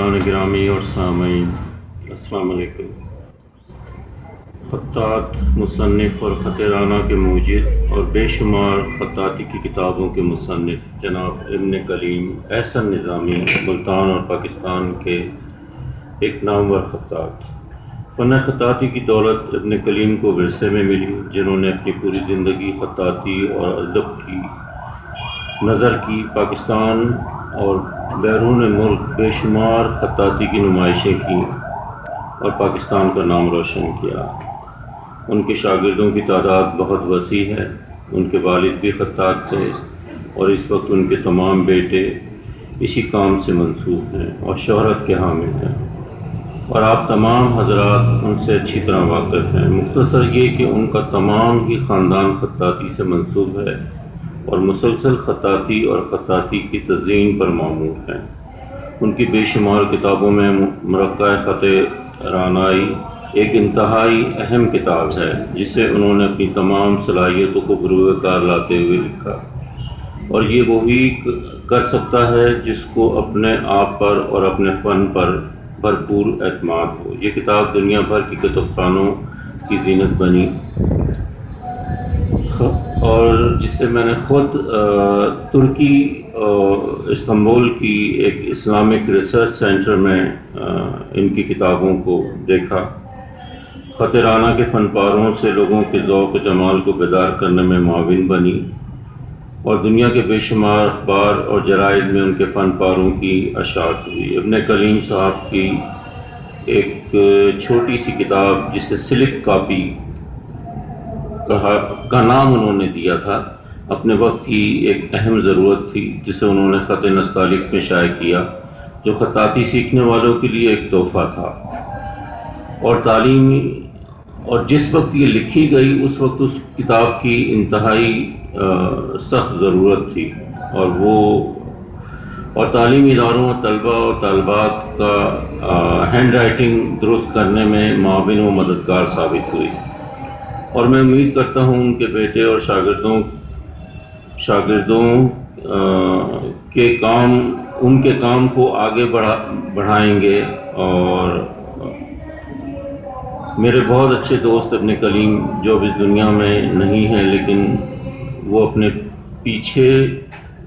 عزیزان گرامی اور سامعین، السلام علیکم۔ خطاط، مصنف اور خط رانہ کے موجد اور بے شمار خطاطی کی کتابوں کے مصنف جناب ابن کلیم احسن نظامی ملتان اور پاکستان کے ایک نامور خطاط۔ فن خطاطی کی دولت ابن کلیم کو ورثے میں ملی، جنہوں نے اپنی پوری زندگی خطاطی اور ادب کی نظر کی۔ پاکستان اور بیرون ملک بے شمار خطاطی کی نمائشیں کیں اور پاکستان کا نام روشن کیا۔ ان کے شاگردوں کی تعداد بہت وسیع ہے۔ ان کے والد بھی خطاط تھے اور اس وقت ان کے تمام بیٹے اسی کام سے منسوب ہیں اور شہرت کے حامل ہیں، اور آپ تمام حضرات ان سے اچھی طرح واقف ہیں۔ مختصر یہ کہ ان کا تمام ہی خاندان خطاطی سے منسوب ہے اور مسلسل خطاطی اور خطاطی کی تزئین پر معمور ہیں۔ ان کی بے شمار کتابوں میں مرقع خط رانائی ایک انتہائی اہم کتاب ہے، جسے انہوں نے اپنی تمام صلاحیتوں کو بروئے کار لاتے ہوئے لکھا، اور یہ وہی کر سکتا ہے جس کو اپنے آپ پر اور اپنے فن پر بھرپور اعتماد ہو۔ یہ کتاب دنیا بھر کی کتب خانوں کی زینت بنی، اور جسے میں نے خود ترکی استنبول کی ایک اسلامک ریسرچ سینٹر میں ان کی کتابوں کو دیکھا۔ خط رانہ کے فن پاروں سے لوگوں کے ذوق و جمال کو بیدار کرنے میں معاون بنی، اور دنیا کے بے شمار اخبار اور جرائد میں ان کے فن پاروں کی اشاعت ہوئی۔ ابن کلیم صاحب کی ایک چھوٹی سی کتاب جسے سلک کاپی کا نام انہوں نے دیا تھا، اپنے وقت کی ایک اہم ضرورت تھی، جسے انہوں نے خط نستعلیق میں شائع کیا، جو خطاطی سیکھنے والوں کے لیے ایک تحفہ تھا، اور تعلیمی اور جس وقت یہ لکھی گئی اس وقت اس کتاب کی انتہائی سخت ضرورت تھی، اور تعلیمی اداروں اور طلبہ اور طالبات کا ہینڈ رائٹنگ درست کرنے میں معاون و مددگار ثابت ہوئی، اور میں امید کرتا ہوں ان کے بیٹے اور شاگردوں کے کام ان کے کام کو آگے بڑھائیں گے۔ اور میرے بہت اچھے دوست ابن کلیم جو اب اس دنیا میں نہیں ہیں، لیکن وہ اپنے پیچھے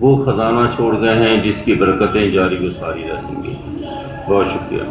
وہ خزانہ چھوڑ گئے ہیں جس کی برکتیں جاری و ساری رہیں گی۔ بہت شکریہ۔